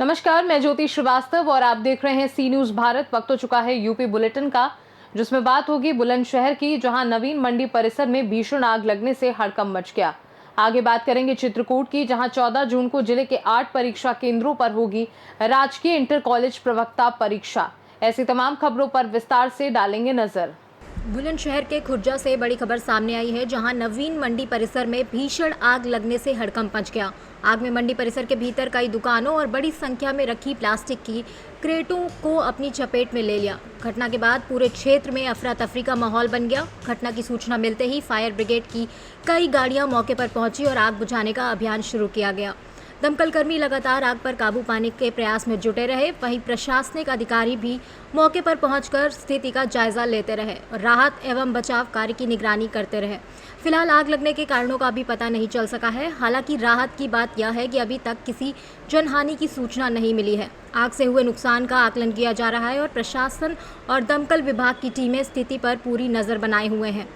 नमस्कार, मैं ज्योति श्रीवास्तव और आप देख रहे हैं सी न्यूज भारत। वक्त हो चुका है यूपी बुलेटिन का, जिसमें बात होगी बुलंदशहर की, जहां नवीन मंडी परिसर में भीषण आग लगने से हड़कंप मच गया। आगे बात करेंगे चित्रकूट की, जहां 14 जून को जिले के 8 परीक्षा केंद्रों पर होगी राजकीय इंटर कॉलेज प्रवक्ता परीक्षा। ऐसी तमाम खबरों पर विस्तार से डालेंगे नजर। बुलंदशहर के खुर्जा से बड़ी खबर सामने आई है, जहां नवीन मंडी परिसर में भीषण आग लगने से हड़कंप मच गया। आग में मंडी परिसर के भीतर कई दुकानों और बड़ी संख्या में रखी प्लास्टिक की क्रेटों को अपनी चपेट में ले लिया। घटना के बाद पूरे क्षेत्र में अफरा तफरी का माहौल बन गया। घटना की सूचना मिलते ही फायर ब्रिगेड की कई गाड़ियां मौके पर पहुंची और आग बुझाने का अभियान शुरू किया गया। दमकल कर्मी लगातार आग पर काबू पाने के प्रयास में जुटे रहे। वहीं प्रशासनिक अधिकारी भी मौके पर पहुंचकर स्थिति का जायजा लेते रहे और राहत एवं बचाव कार्य की निगरानी करते रहे। फिलहाल आग लगने के कारणों का अभी पता नहीं चल सका है। हालांकि राहत की बात यह है कि अभी तक किसी जनहानि की सूचना नहीं मिली है। आग से हुए नुकसान का आकलन किया जा रहा है और प्रशासन और दमकल विभाग की टीमें स्थिति पर पूरी नजर बनाए हुए हैं।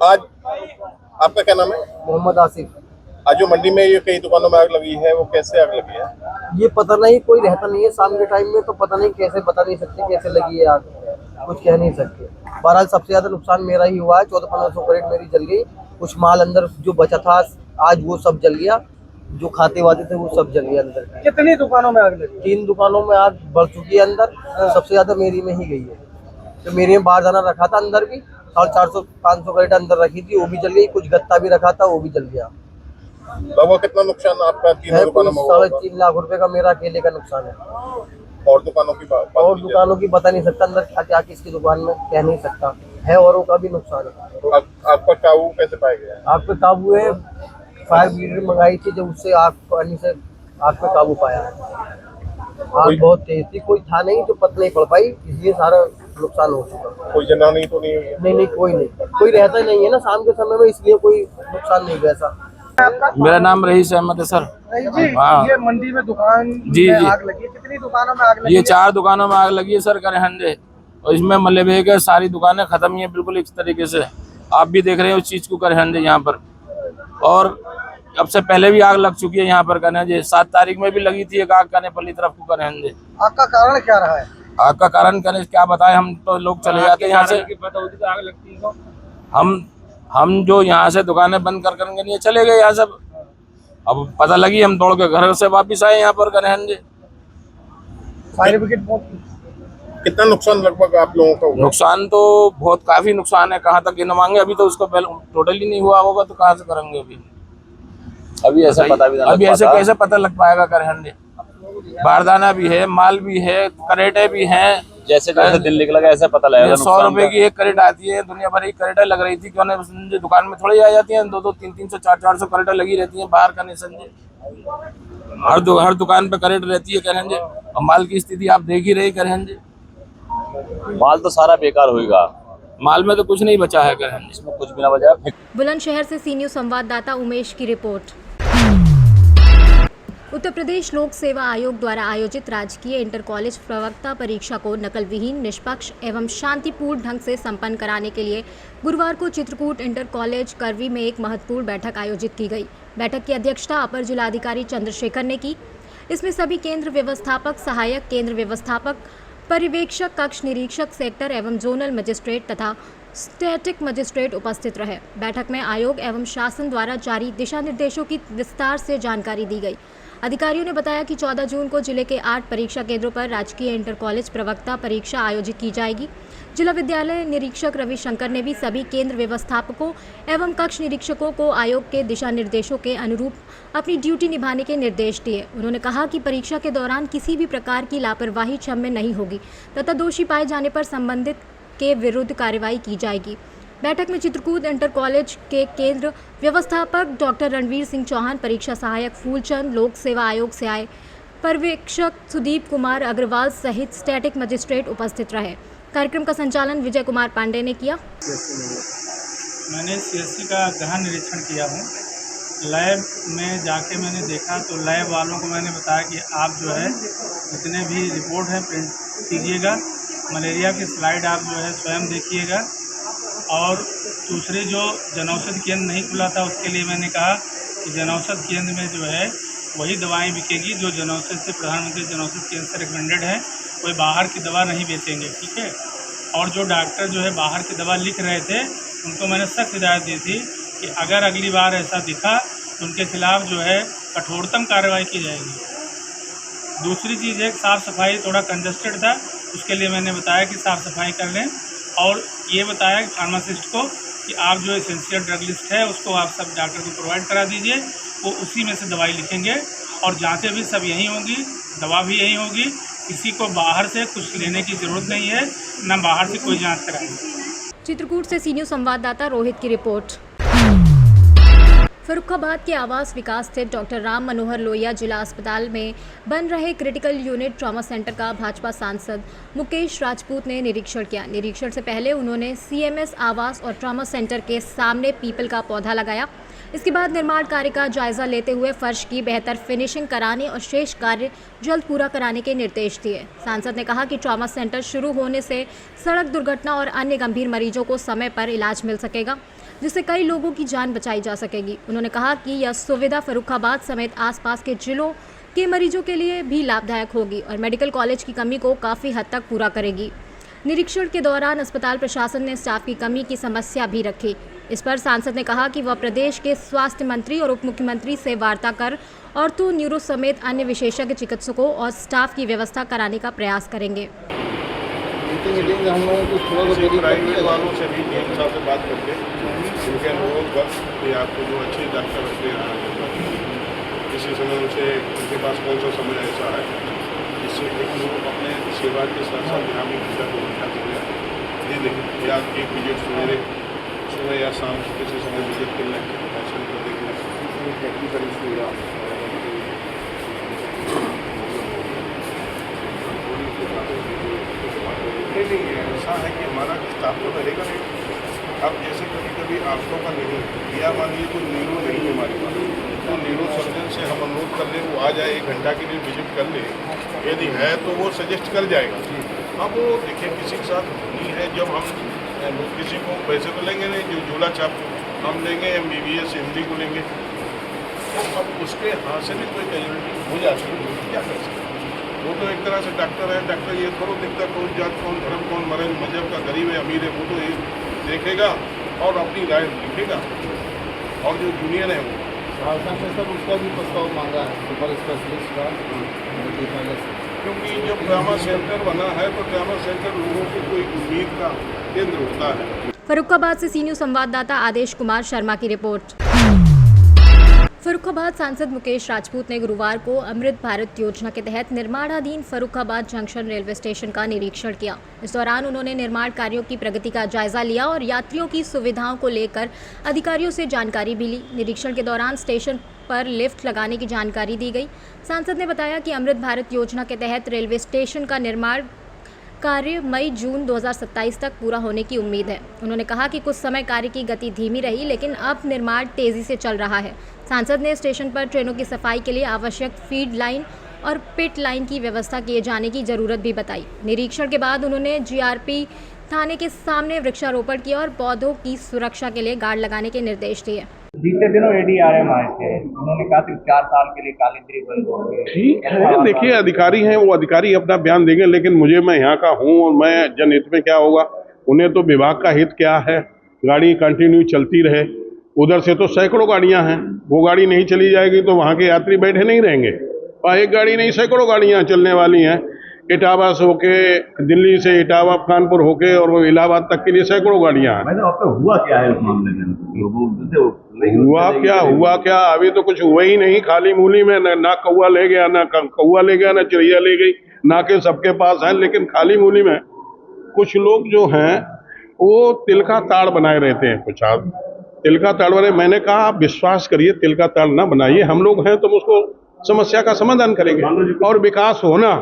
आज आपका क्या नाम है? मोहम्मद आसिफ। आज जो मंडी में ये कई दुकानों में आग लगी है, वो कैसे आग लगी है? ये पता नहीं, कोई रहता नहीं है शाम के टाइम में, तो पता नहीं कैसे, बता नहीं सकते कैसे लगी है आग, कुछ कह नहीं सकते। बहरहाल सबसे ज्यादा नुकसान मेरा ही हुआ है। 1400-1500 क्रेट मेरी जल गई। कुछ माल अंदर जो बचा था आज वो सब जल गया, जो खाते वाते थे वो सब जल गया अंदर। कितनी दुकानों में आग लगी? 3 दुकानों में आग बढ़ चुकी है अंदर। सबसे ज्यादा मेरी में ही गई है। तो मेरी में बारदाना रखा था अंदर भी, 450-500 क्रेट अंदर रखी थी, वो भी जल गई। कुछ गत्ता भी रखा था, वो भी जल गया। लगभग कितना नुकसान आपका? 3 दुकानों में 3.5 लाख रुपए का मेरा अकेले का नुकसान है। और दुकानों की बात और दुकानों की बता नहीं सकता, अंदर क्या क्या किसकी दुकान में कह नहीं सकता है। औरों का भी नुकसान है। तो आग पर काबू कैसे पाया गया? आग पे काबू है, फायर ब्रिगेड मंगाई थी, जब उससे आग पानी से आग पे काबू पाया है। आग बहुत तेज थी, कोई था नहीं जो पता नहीं पड़ पाई, इसलिए सारा नुकसान हो चुका। कोई जनहानि तो नहीं हुई है? नहीं, कोई नहीं, कोई रहता ही नहीं है ना शाम के समय में, इसलिए कोई नुकसान नहीं हुआ ऐसा। मेरा नाम रईस अहमद है सर। जी, ये मंडी में दुकान में आग लगी है। कितनी दुकानों में आग लगी? ये 4 दुकानों में आग लगी है सर, करहंदे। और इसमें मलबे के सारी दुकानें खत्म ही है बिल्कुल इस तरीके से। आप भी देख रहे हैं उस चीज को, करहंदे यहाँ पर। और अब से पहले भी आग लग चुकी है यहाँ पर करहंदे। 7 तारीख में भी लगी थी एक आग कानेपल्ली तरफ को करहंदे। आग का कारण क्या रहा है? आग का कारण क्या बताए, हम तो लोग चले जाते हैं यहाँ से। आग लगती है हम जो यहाँ से दुकानें बंद कर करके चले गए यहाँ सब। अब पता लगी, हम दौड़ के घर से वापिस आए यहाँ पर करहंदे। फायर ब्रिगेड कितना नुकसान लगभग आप लोगों का हुआ? नुकसान तो बहुत काफी नुकसान है, कहाँ तक गिनवाएंगे, अभी तो उसको टोटल ही नहीं हुआ होगा तो कहाँ से करेंगे अभी ऐसे पता भी अभी ऐसे कैसे पता लग पाएगा। करहंदे बारदाना भी है, माल भी है, करेटे भी हैं। जैसे दिल्ली का लगा ऐसा पता लगेगा। 100 रुपए की एक करेट आती है, दुनिया भर की करेटें लग रही थी। क्यों नहीं दुकान में थोड़ी आ जाती हैं, 200, 300, 400 करेटें लगी रहती हैं बाहर का। नहीं समझे, हर दुकान पे करेट रहती है करहंदे। और माल की स्थिति आप देख ही रहे करहंदे। माल तो सारा बेकार होगा, माल में तो कुछ नहीं बचा है करहंदे, इसमें कुछ भी ना बचा। बुलंदशहर से सी न्यूज संवाददाता उमेश की रिपोर्ट। उत्तर प्रदेश लोक सेवा आयोग द्वारा आयोजित राजकीय इंटर कॉलेज प्रवक्ता परीक्षा को नकल विहीन, निष्पक्ष एवं शांतिपूर्ण ढंग से संपन्न कराने के लिए गुरुवार को चित्रकूट इंटर कॉलेज करवी में एक महत्वपूर्ण बैठक आयोजित की गई। बैठक की अध्यक्षता अपर जिलाधिकारी चंद्रशेखर ने की। इसमें सभी केंद्र व्यवस्थापक, सहायक केंद्र व्यवस्थापक, पर्यवेक्षक, कक्ष निरीक्षक, सेक्टर एवं जोनल मजिस्ट्रेट तथा स्टैटिक मजिस्ट्रेट उपस्थित रहे। बैठक में आयोग एवं शासन द्वारा जारी दिशा निर्देशों की विस्तार से जानकारी दी गई। अधिकारियों ने बताया कि 14 जून को जिले के 8 परीक्षा केंद्रों पर राजकीय इंटर कॉलेज प्रवक्ता परीक्षा आयोजित की जाएगी। जिला विद्यालय निरीक्षक रविशंकर ने भी सभी केंद्र व्यवस्थापकों एवं कक्ष निरीक्षकों को आयोग के दिशा निर्देशों के अनुरूप अपनी ड्यूटी निभाने के निर्देश दिए। उन्होंने कहा कि परीक्षा के दौरान किसी भी प्रकार की लापरवाही क्षम्य नहीं होगी तथा दोषी पाए जाने पर संबंधित के विरुद्ध कार्रवाई की जाएगी। बैठक में चित्रकूट इंटर कॉलेज के केंद्र व्यवस्थापक डॉक्टर रणवीर सिंह चौहान, परीक्षा सहायक फूलचंद, लोक सेवा आयोग से आए पर्यवेक्षक सुदीप कुमार अग्रवाल सहित स्टैटिक मजिस्ट्रेट उपस्थित रहे। कार्यक्रम का संचालन विजय कुमार पांडे ने किया। मैंने सीएससी का गहन निरीक्षण किया हूँ। लैब में जाके मैंने देखा तो लैब वालों को मैंने बताया कि आप जो है जितने भी रिपोर्ट है प्रिंट कीजिएगा मलेरिया की स्लाइड आप जो है स्वयं देखिएगा। और दूसरे जो जनौषधि केंद्र नहीं खुला था उसके लिए मैंने कहा कि जनौषधि केंद्र में जो है वही दवाएं बिकेगी जो जनौषधि से प्रधानमंत्री जनौषधि केंद्र से रिकमेंडेड है, कोई बाहर की दवा नहीं बेचेंगे, ठीक है। और जो डॉक्टर जो है बाहर की दवा लिख रहे थे उनको मैंने सख्त हिदायत दी थी कि अगर अगली बार ऐसा दिखा तो उनके खिलाफ़ जो है कठोरतम कार्रवाई की जाएगी। दूसरी चीज़ है साफ़ सफाई, थोड़ा कंजस्टेड था, उसके लिए मैंने बताया कि साफ़ सफाई कर लें। और ये बताया कि फार्मासिस्ट को कि आप जो एसेंशियल ड्रग लिस्ट है उसको आप सब डॉक्टर को प्रोवाइड करा दीजिए, वो उसी में से दवाई लिखेंगे और जांचें भी सब यहीं होंगी, दवा भी यहीं होगी। किसी को बाहर से कुछ लेने की ज़रूरत नहीं है, ना बाहर से कोई जांच कराएंगे। चित्रकूट से सी न्यूज़ संवाददाता रोहित की रिपोर्ट। फर्रुखाबाद के आवास विकास स्थित डॉक्टर राम मनोहर लोहिया जिला अस्पताल में बन रहे क्रिटिकल यूनिट ट्रॉमा सेंटर का भाजपा सांसद मुकेश राजपूत ने निरीक्षण किया। निरीक्षण से पहले उन्होंने सीएमएस आवास और ट्रॉमा सेंटर के सामने पीपल का पौधा लगाया। इसके बाद निर्माण कार्य का जायजा लेते हुए फर्श की बेहतर फिनिशिंग कराने और शेष कार्य जल्द पूरा कराने के निर्देश दिए। सांसद ने कहा कि ट्रॉमा सेंटर शुरू होने से सड़क दुर्घटना और अन्य गंभीर मरीजों को समय पर इलाज मिल सकेगा, जिससे कई लोगों की जान बचाई जा सकेगी। उन्होंने कहा कि यह सुविधा फर्रुखाबाद समेत आसपास के जिलों के मरीजों के लिए भी लाभदायक होगी और मेडिकल कॉलेज की कमी को काफ़ी हद तक पूरा करेगी। निरीक्षण के दौरान अस्पताल प्रशासन ने स्टाफ की कमी की समस्या भी रखी। इस पर सांसद ने कहा कि वह प्रदेश के स्वास्थ्य मंत्री और उप मुख्यमंत्री से वार्ता कर ऑर्थो, न्यूरो समेत अन्य विशेषज्ञ चिकित्सकों और स्टाफ की व्यवस्था कराने का प्रयास करेंगे। प्राइवेट वालों से भी डीएम साहब से बात करके उनके अनुभव पर कि आपको जो अच्छे डॉक्टर रखते हैं किसी समय उनसे उनके पास कौन सा समय ऐसा है जिससे एक लोग अपने सेवा के साथ साथ यहाँ भी घंटा 2 घंटा दे दें या एक विजिट सुबह या शाम किसी समय विजिट कर लें, पैसेंट को देख लें, टेक्निकल सुविधा नहीं है। ऐसा है कि हमारा स्टाफ तो रहेगा नहीं। अब जैसे कभी कभी आंखों का नहीं या मानिए कोई न्यूरो नहीं है हमारे पास, तो न्यूरो सर्जन से हम अनुरोध कर लें वो आ जाए, 1 घंटा के लिए विजिट कर ले, यदि है तो वो सजेस्ट कर जाएगा। अब वो देखिए किसी के साथ नहीं है, जब हम किसी को पैसे तो लेंगे नहीं, जो झोला छाप हम लेंगे MBBS MD को लेंगे, तो अब उसके हाथ से भी कोई कैजुअलिटी हो जाती है, क्या कर सकते हैं। वो तो एक तरह से डॉक्टर है, डॉक्टर ये थोड़ा दिखता कौन जात कौन धर्म कौन मरद मजहब का गरीब है अमीर है, वो तो ये देखेगा और अपनी राय लिखेगा। और जो जूनियर है वो सर उसका भी प्रस्ताव मांगा है सुपर स्पेशलिस्ट का, क्योंकि जब ट्रामा सेंटर बना है तो ट्रामा सेंटर लोगों की कोई उम्मीद का केंद्र होता है। फर्रुखाबाद से सी न्यूज़ संवाददाता आदेश कुमार शर्मा की रिपोर्ट। फर्रुखाबाद सांसद मुकेश राजपूत ने गुरुवार को अमृत भारत योजना के तहत निर्माणाधीन फर्रुखाबाद जंक्शन रेलवे स्टेशन का निरीक्षण किया। इस दौरान उन्होंने निर्माण कार्यों की प्रगति का जायजा लिया और यात्रियों की सुविधाओं को लेकर अधिकारियों से जानकारी भी ली। निरीक्षण के दौरान स्टेशन पर लिफ्ट लगाने की जानकारी दी गई। सांसद ने बताया कि अमृत भारत योजना के तहत रेलवे स्टेशन का निर्माण कार्य मई-जून 2027 तक पूरा होने की उम्मीद है। उन्होंने कहा कि कुछ समय कार्य की गति धीमी रही, लेकिन अब निर्माण तेजी से चल रहा है। सांसद ने स्टेशन पर ट्रेनों की सफाई के लिए आवश्यक फीड लाइन और पिट लाइन की व्यवस्था किए जाने की जरूरत भी बताई। निरीक्षण के बाद उन्होंने GRP थाने के सामने वृक्षारोपण किया और पौधों की सुरक्षा के लिए गार्ड लगाने के निर्देश दिए। बीते दिनों ADRM आए थे, उन्होंने कहा कि 4 साल के लिए कालिंदी बंद हो गई। ठीक है, देखिए अधिकारी हैं, वो अधिकारी अपना बयान देंगे, लेकिन मैं यहाँ का हूँ और मैं जनहित में क्या होगा, उन्हें तो विभाग का हित क्या है, गाड़ी कंटिन्यू चलती रहे। उधर से तो सैकड़ों गाड़ियाँ हैं, वो गाड़ी नहीं चली जाएगी तो वहाँ के यात्री बैठे नहीं रहेंगे। और एक गाड़ी नहीं सैकड़ों गाड़ियाँ चलने वाली हैं, इटावा से होके, दिल्ली से इटावा कानपुर होके और वो इलाहाबाद तक के लिए सैकड़ों गाड़ियाँ हैं। हुआ क्या है उस मामले में? हुआ क्या अभी तो कुछ हुआ ही नहीं। खाली मूली में ना कौआ ले गया, ना कौआ ले गया, ना चिड़िया ले गई, ना के सबके पास है, लेकिन खाली मूली में कुछ लोग जो हैं वो तिल का ताड़ बनाए रहते हैं। कुछ आप तिल का ताड़ बनाए, मैंने कहा आप विश्वास करिए, तिल का ताड़ ना बनाइए, हम लोग हैं तो उसको समस्या का समाधान करेंगे। और विकास होना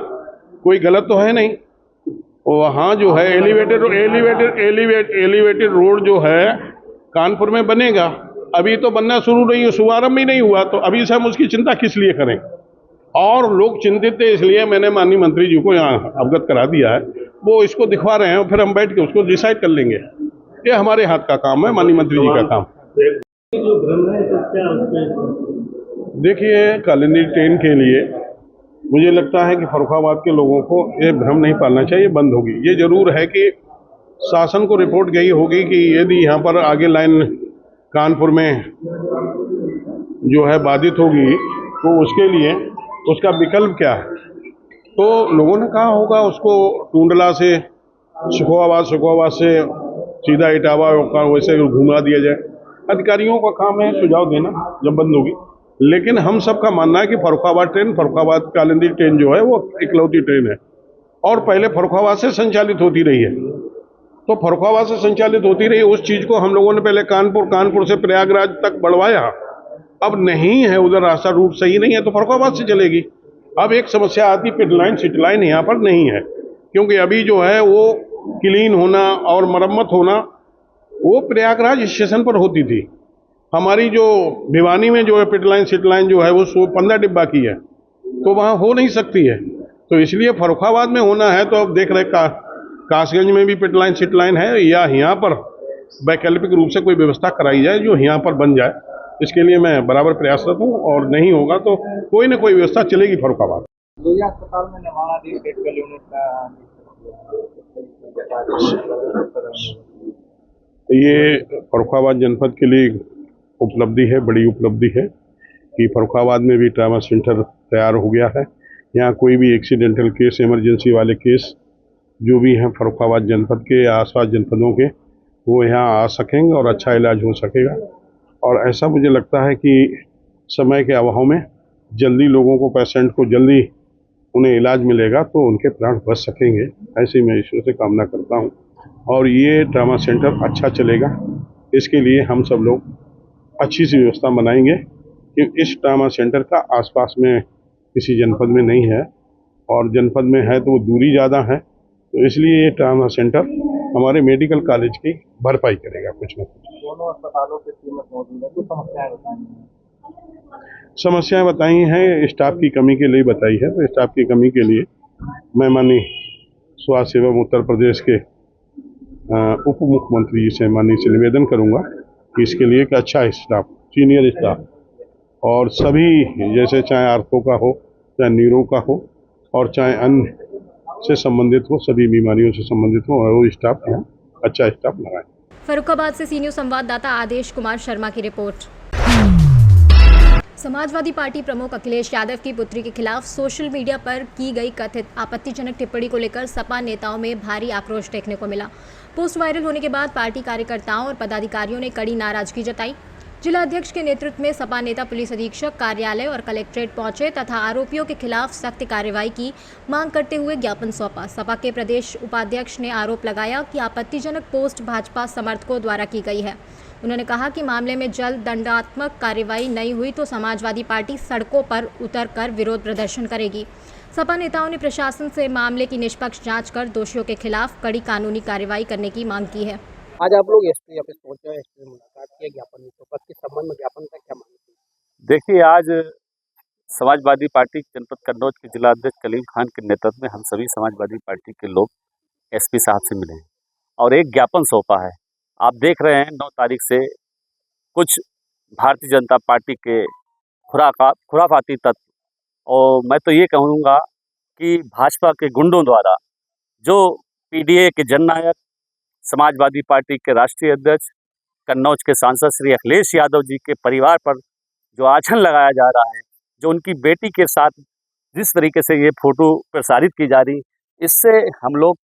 कोई गलत तो है नहीं। वहाँ जो है एलिवेटेड रोड जो है कानपुर में बनेगा, अभी तो बनना शुरू नहीं है, शुभारंभ ही नहीं हुआ, तो अभी से हम उसकी चिंता किस लिए करें। और लोग चिंतित थे, इसलिए मैंने माननीय मंत्री जी को यहाँ अवगत करा दिया है वो इसको दिखवा रहे हैं और फिर हम बैठ के उसको डिसाइड कर लेंगे। ये हमारे हाथ का काम है, माननीय मंत्री जी का काम। देखिए, कालिंदी ट्रेन के लिए मुझे लगता है कि फर्रुखाबाद के लोगों को ये भ्रम नहीं पालना चाहिए, बंद होगी। ये जरूर है कि शासन को रिपोर्ट गई होगी कि यदि यहाँ पर आगे लाइन कानपुर में जो है बाधित होगी तो उसके लिए उसका विकल्प क्या है, तो लोगों ने कहा होगा उसको टूंडला से सुखोवाबाद से सीधा इटावा का वैसे घुमा दिया जाए। अधिकारियों का काम है सुझाव देना जब बंद होगी। लेकिन हम सबका मानना है कि फर्रुखाबाद कालिंदी ट्रेन जो है वो इकलौती ट्रेन है और पहले फर्रुखाबाद से संचालित होती रही है। तो फर्रुखाबाद से संचालित होती रही उस चीज़ को हम लोगों ने पहले कानपुर से प्रयागराज तक बढ़वाया। अब नहीं है, उधर रास्ता रूट सही नहीं है तो फर्रुखाबाद से चलेगी। अब एक समस्या आती, पिट लाइन सिट लाइन यहाँ पर नहीं है, क्योंकि अभी जो है वो क्लीन होना और मरम्मत होना वो प्रयागराज स्टेशन पर होती थी। हमारी जो भिवानी में जो है पिट लाइन सिट लाइन जो है वो 15 डिब्बा की है, तो वहाँ हो नहीं सकती है। तो इसलिए फर्रुखाबाद में होना है। तो अब देख रहे कासगंज में भी पिट लाइन सिट लाइन है, या यहाँ पर वैकल्पिक रूप से कोई व्यवस्था कराई जाए जो यहाँ पर बन जाए। इसके लिए मैं बराबर प्रयासरत हूँ और नहीं होगा तो कोई न कोई व्यवस्था चलेगी फर्रुखाबाद। अस्पताल में निर्माणाधीन मेडिकल यूनिट का ये फर्रुखाबाद जनपद के लिए उपलब्धि है, बड़ी उपलब्धि है कि फर्रुखाबाद में भी ट्रामा सेंटर तैयार हो गया है। यहाँ कोई भी एक्सीडेंटल केस, इमरजेंसी वाले केस जो भी हैं फर्रुखाबाद जनपद के या आसपास जनपदों के, वो यहाँ आ सकेंगे और अच्छा इलाज हो सकेगा। और ऐसा मुझे लगता है कि समय के अभाव में जल्दी लोगों को, पेशेंट को जल्दी उन्हें इलाज मिलेगा तो उनके प्राण बच सकेंगे। ऐसी मैं ईश्वर से कामना करता हूँ और ये ट्रामा सेंटर अच्छा चलेगा। इसके लिए हम सब लोग अच्छी सी व्यवस्था बनाएंगे कि इस ट्रामा सेंटर का आसपास में किसी जनपद में नहीं है और जनपद में है तो वो दूरी ज़्यादा है। तो इसलिए ये ट्रामा सेंटर हमारे मेडिकल कॉलेज की भरपाई करेगा कुछ न कुछ। दोनों अस्पतालों के कीमत मौजूद है, तो समस्याएं बताई हैं। समस्याएं बताई हैं, स्टाफ की कमी के लिए बताई है। तो स्टाफ की कमी के लिए मैं माननीय स्वास्थ्य एवं उत्तर प्रदेश के उप मुख्यमंत्री जी से माननीय से निवेदन करूंगा कि इसके लिए एक अच्छा स्टाफ, सीनियर स्टाफ और सभी, जैसे चाहे आर्थो का हो, चाहे न्यूरो का हो और चाहे अन्य से संबंधित हो, सभी बीमारियों से संबंधित हो, और वो स्टाफ यहाँ अच्छा स्टाफ लगाएं। फर्रुखाबाद से सी न्यूज़ संवाददाता आदेश कुमार शर्मा की रिपोर्ट। समाजवादी पार्टी प्रमुख अखिलेश यादव की पुत्री के खिलाफ सोशल मीडिया पर की गई कथित आपत्तिजनक टिप्पणी को लेकर सपा नेताओं में भारी आक्रोश देखने को मिला। पोस्ट वायरल होने के बाद पार्टी कार्यकर्ताओं और पदाधिकारियों ने कड़ी नाराजगी जताई। जिला अध्यक्ष के नेतृत्व में सपा नेता पुलिस अधीक्षक कार्यालय और कलेक्ट्रेट पहुंचे तथा आरोपियों के खिलाफ सख्त कार्रवाई की मांग करते हुए ज्ञापन सौंपा। सपा के प्रदेश उपाध्यक्ष ने आरोप लगाया कि आपत्तिजनक पोस्ट भाजपा समर्थकों द्वारा की गई है। उन्होंने कहा कि मामले में जल्द दंडात्मक कार्रवाई नहीं हुई तो समाजवादी पार्टी सड़कों पर उतरकर विरोध प्रदर्शन करेगी। सपा नेताओं ने प्रशासन से मामले की निष्पक्ष जांच कर दोषियों के खिलाफ कड़ी कानूनी कार्रवाई करने की मांग की है। आज आप लोग एसपी ऑफिस पहुंचे हैं, एसपी से मुलाकात किया, ज्ञापन के संबंध में ज्ञापन का क्या मांग है? देखिए, आज समाजवादी पार्टी जनपद कन्नौज के जिला अध्यक्ष कलीम खान के नेतृत्व में हम सभी समाजवादी पार्टी के लोग एसपी साहब से मिले हैं और एक ज्ञापन सौंपा है। आप देख रहे हैं 9 तारीख से कुछ भारतीय जनता पार्टी के खुराफाती तत्व, और मैं तो ये कहूँगा कि भाजपा के गुंडों द्वारा जो पीडीए के जननायक, समाजवादी पार्टी के राष्ट्रीय अध्यक्ष, कन्नौज के सांसद श्री अखिलेश यादव जी के परिवार पर जो आंचल लगाया जा रहा है, जो उनकी बेटी के साथ जिस तरीके से ये फोटो प्रसारित की जा रही, इससे हम लोग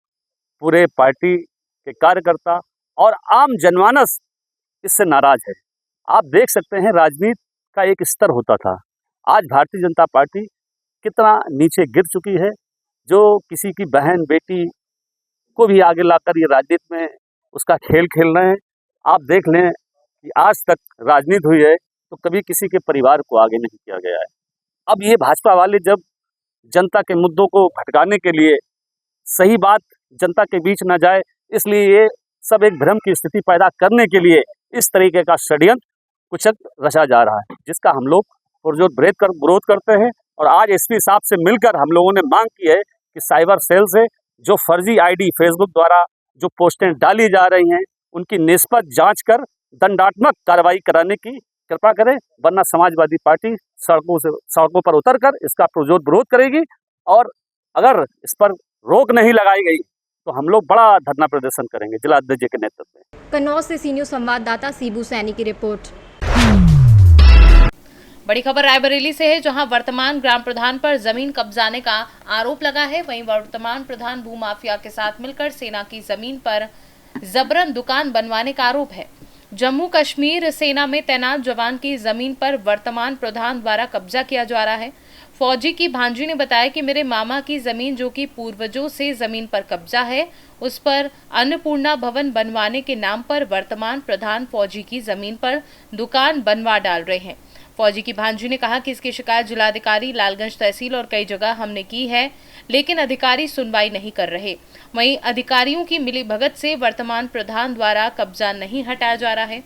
पूरे पार्टी के कार्यकर्ता और आम जनमानस इससे नाराज है। आप देख सकते हैं राजनीति का एक स्तर होता था, आज भारतीय जनता पार्टी कितना नीचे गिर चुकी है। जो किसी की बहन बेटी को भी आगे लाकर ये राजनीति में उसका खेल खेल रहे हैं। आप देख लें कि आज तक राजनीति हुई है तो कभी किसी के परिवार को आगे नहीं किया गया है। अब ये भाजपा वाले जब जनता के मुद्दों को भटकाने के लिए, सही बात जनता के बीच न जाए, इसलिए ये सब एक भ्रम की स्थिति पैदा करने के लिए इस तरीके का षड्यंत्र कुचक रचा जा रहा है, जिसका हम लोग पुरजोर विरोध करते हैं। और आज एसपी साहब से मिलकर हम लोगों ने मांग की है कि साइबर सेल से जो फर्जी आईडी फेसबुक द्वारा जो पोस्टें डाली जा रही हैं उनकी निष्पक्ष जांच कर दंडात्मक कार्रवाई कराने की कृपा करें, वरना समाजवादी पार्टी सड़कों पर उतरकर इसका पुरजोर विरोध करेगी। और अगर इस पर रोक नहीं लगाई गई तो हम लोग बड़ा धरना प्रदर्शन करेंगे जिला अध्यक्ष जी के नेतृत्व में। कन्नौज से सी न्यूज़ संवाददाता सीबू सैनी की रिपोर्ट। बड़ी खबर रायबरेली से है, जहां वर्तमान ग्राम प्रधान पर जमीन कब्जाने का आरोप लगा है। वहीं वर्तमान प्रधान भूमाफिया के साथ मिलकर सेना की जमीन पर जबरन दुकान बनवाने का आरोप है। जम्मू कश्मीर सेना में तैनात जवान की जमीन पर वर्तमान प्रधान द्वारा कब्जा किया जा रहा है। फौजी की भांजी ने बताया कि मेरे मामा की जमीन, जो कि पूर्वजों से जमीन पर कब्जा है, उस पर अन्नपूर्णा भवन बनवाने के नाम पर वर्तमान प्रधान फौजी की जमीन पर दुकान बनवा डाल रहे हैं। फौजी की भांजी ने कहा कि इसकी शिकायत जिलाधिकारी, लालगंज तहसील और कई जगह हमने की है, लेकिन अधिकारी सुनवाई नहीं कर रहे। वहीं अधिकारियों की मिलीभगत से वर्तमान प्रधान द्वारा कब्जा नहीं हटाया जा रहा है।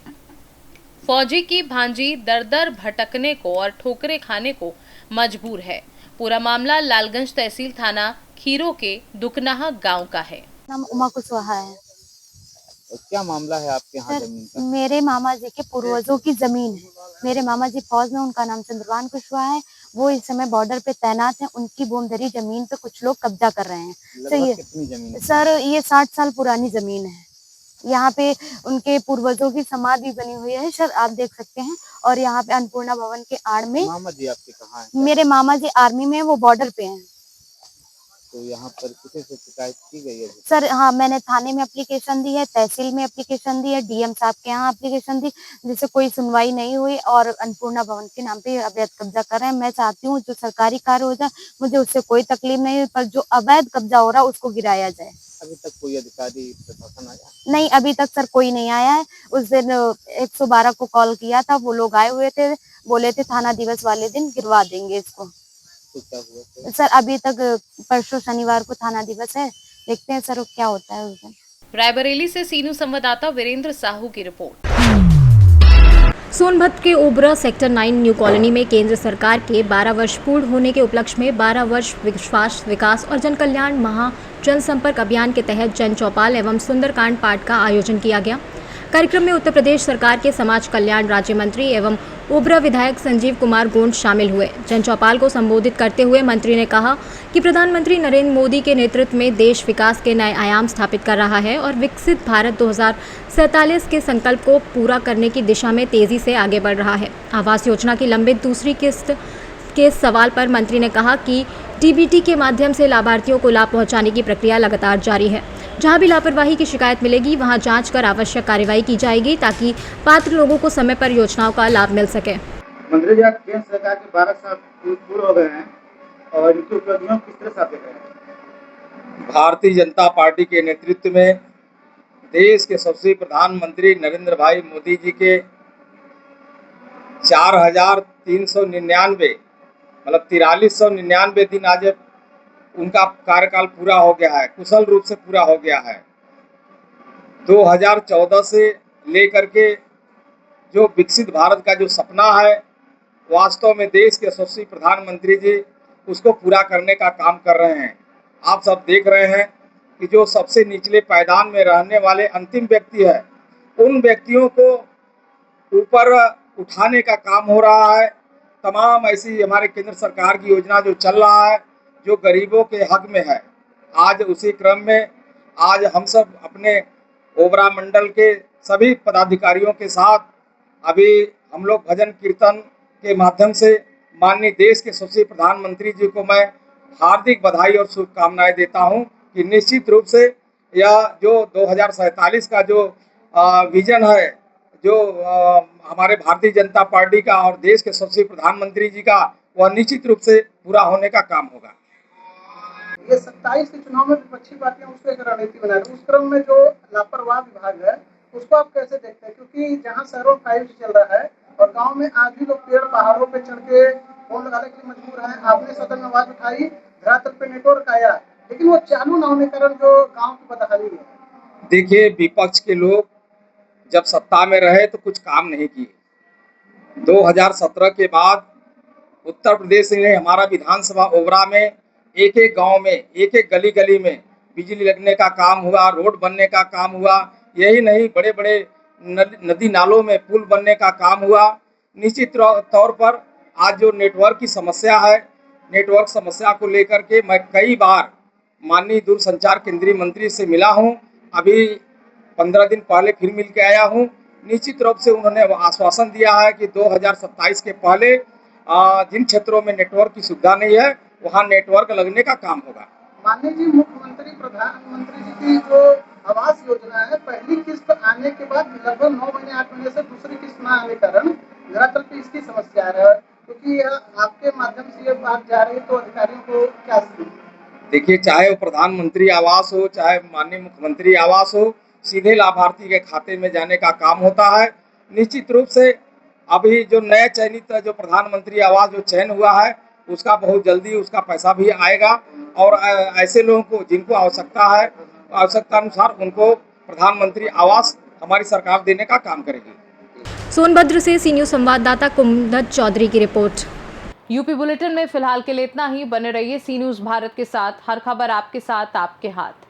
फौजी की भांजी दर दर भटकने को और ठोकरे खाने को मजबूर है। पूरा मामला लालगंज तहसील थाना खीरो के दुकनाहा गांव का है। नाम उमा कुशवाहा है। क्या मामला है आपके यहाँ जमीन का? मेरे मामा जी के पूर्वजों की जमीन है। मेरे मामा जी फौज में, उनका नाम चंद्रभान कुशवाहा है। वो इस समय बॉर्डर पे तैनात हैं। उनकी बोमधरी जमीन पे कुछ लोग कब्जा कर रहे हैं। कितनी जमीन है? सर, ये 60 साल पुरानी जमीन है। यहाँ पे उनके पूर्वजों की समाधि बनी हुई है सर, आप देख सकते हैं। और यहाँ पे अन्नपूर्णा भवन के आड़ में मामा जी आपके कहाँ हैं? मेरे मामा जी आर्मी में, वो बॉर्डर पे हैं। तो यहाँ पर किसी से शिकायत की गई है? सर हाँ, मैंने थाने में एप्लीकेशन दी है, तहसील में एप्लीकेशन दी है, डीएम साहब के यहाँ एप्लीकेशन दी, जिससे कोई सुनवाई नहीं हुई और अन्नपूर्णा भवन के नाम पे अवैध कब्जा कर रहे हैं। मैं चाहती हूँ जो सरकारी कार्य हो जाए, मुझे उससे कोई तकलीफ नहीं हुई, पर जो अवैध कब्जा हो रहा है उसको गिराया जाए। अभी तक कोई अधिकारी प्रशासन आया? नहीं, अभी तक सर कोई नहीं आया है। उस दिन 112 को कॉल किया था, वो लोग आए हुए थे, बोले थे थाना दिवस वाले दिन गिरवा देंगे इसको। तो क्या हुआ सर? अभी तक परसों शनिवार को थाना दिवस है, देखते हैं सर क्या होता है उस दिन। रायबरेली से सीनू संवाददाता वीरेंद्र साहू की रिपोर्ट। सोनभद्र के ओबरा सेक्टर 9 न्यू कॉलोनी में केंद्र सरकार के 12 वर्ष पूर्ण होने के उपलक्ष्य में 12 वर्ष विश्वास, विकास और जन कल्याण महा जनसंपर्क अभियान के तहत जन चौपाल एवं सुंदरकांड पाठ का आयोजन किया गया। कार्यक्रम में उत्तर प्रदेश सरकार के समाज कल्याण राज्य मंत्री एवं ओबरा विधायक संजीव कुमार गोंड शामिल हुए। जन चौपाल को संबोधित करते हुए मंत्री ने कहा कि प्रधानमंत्री नरेंद्र मोदी के नेतृत्व में देश विकास के नए आयाम स्थापित कर रहा है और विकसित भारत 2047 के संकल्प को पूरा करने की दिशा में तेजी से आगे बढ़ रहा है। आवास योजना की लंबित दूसरी किस्त के सवाल पर मंत्री ने कहा कि डीबीटी के माध्यम से लाभार्थियों को लाभ पहुंचाने की प्रक्रिया लगातार जारी है। जहां भी लापरवाही की शिकायत मिलेगी, वहां जांच कर आवश्यक कार्रवाई की जाएगी ताकि पात्र लोगों को समय पर योजनाओं का लाभ मिल सके। मंत्री जी, केंद्र सरकार के 12 साल पूरे हो गए हैं और इनकी उपलब्धियों किस तरह से आप देख रहे हैं? भारतीय जनता पार्टी के नेतृत्व में देश के सबसे प्रधानमंत्री नरेंद्र भाई मोदी जी के 4,399 मतलब 4399 दिन आज उनका कार्यकाल पूरा हो गया है, कुशल रूप से पूरा हो गया है। 2014 से लेकर के जो विकसित भारत का जो सपना है, वास्तव में देश के यशस्वी प्रधानमंत्री जी उसको पूरा करने का काम कर रहे हैं। आप सब देख रहे हैं कि जो सबसे निचले पायदान में रहने वाले अंतिम व्यक्ति है, उन व्यक्तियों को ऊपर उठाने का काम हो रहा है। तमाम ऐसी हमारे केंद्र सरकार की योजना जो चल रहा है, जो गरीबों के हक में है, आज उसी क्रम में आज हम सब अपने ओबरा मंडल के सभी पदाधिकारियों के साथ अभी हम लोग भजन कीर्तन के माध्यम से माननीय देश के सबसे प्रधानमंत्री जी को मैं हार्दिक बधाई और शुभकामनाएं देता हूं कि निश्चित रूप से यह जो 2047 का जो विजन है, जो हमारे भारतीय जनता पार्टी का और देश के सबसे प्रधानमंत्री जी का, वह निश्चित रूप से पूरा होने का काम होगा। ये 27 के चुनाव में विपक्षी पार्टियां उसको एक रणनीति बना रही है, उस क्रम में जो लापरवाह विभाग है उसको आप कैसे देखते हैं? क्योंकि जहां शहरों 5G चल रहा है और गांव में आज भी लोग पेड़ पहाड़ों पे चढ़ के फोन लगाने के लिए मजबूर हैं। आपने सदन में आवाज उठाई, धरातल पे नेटवर्क आया, लेकिन वो चालू न होने के कारण जो गाँव की बदहाली है। देखिए, विपक्ष के लोग जब सत्ता में रहे तो कुछ काम नहीं किए। 2017 के बाद उत्तर प्रदेश ने हमारा विधानसभा ओबरा में एक एक गांव में, एक एक गली गली में बिजली लगने का काम हुआ, रोड बनने का काम हुआ, यही नहीं बड़े बड़े नदी नालों में पुल बनने का काम हुआ। निश्चित तौर पर आज जो नेटवर्क की समस्या है, नेटवर्क समस्या को लेकर के मैं कई बार माननीय दूरसंचार केंद्रीय मंत्री से मिला हूं। अभी 15 दिन पहले फिर मिल के आया हूं। निश्चित रूप से उन्होंने आश्वासन दिया है कि 2027 के पहले जिन क्षेत्रों में नेटवर्क की सुविधा नहीं है वहां नेटवर्क लगने का काम होगा। माननीय जी, मुख्यमंत्री प्रधानमंत्री जी की जो आवास योजना है, पहली किस्त आने के बाद लगभग 9 महीने 8 महीने से दूसरी किस्त न आने के कारण धरातल पे इसकी समस्या है, क्योंकि आपके माध्यम से ये बात जा रही है, तो अधिकारियों को क्या देखिए, चाहे वो प्रधानमंत्री आवास हो, चाहे माननीय मुख्यमंत्री आवास हो, सीधे लाभार्थी के खाते में जाने का काम होता है। निश्चित रूप से अभी जो नया चयनित जो प्रधानमंत्री आवास जो चयन हुआ है उसका बहुत जल्दी उसका पैसा भी आएगा और ऐसे लोगों को जिनको आवश्यकता है, आवश्यकता अनुसार उनको प्रधानमंत्री आवास हमारी सरकार देने का काम करेगी। सोनभद्र से सी न्यूज़ संवाददाता कुमदत चौधरी की रिपोर्ट। यूपी बुलेटिन में फिलहाल के लिए इतना ही। बने रहिए सी न्यूज़ भारत के साथ। हर खबर आपके साथ, आपके हाथ।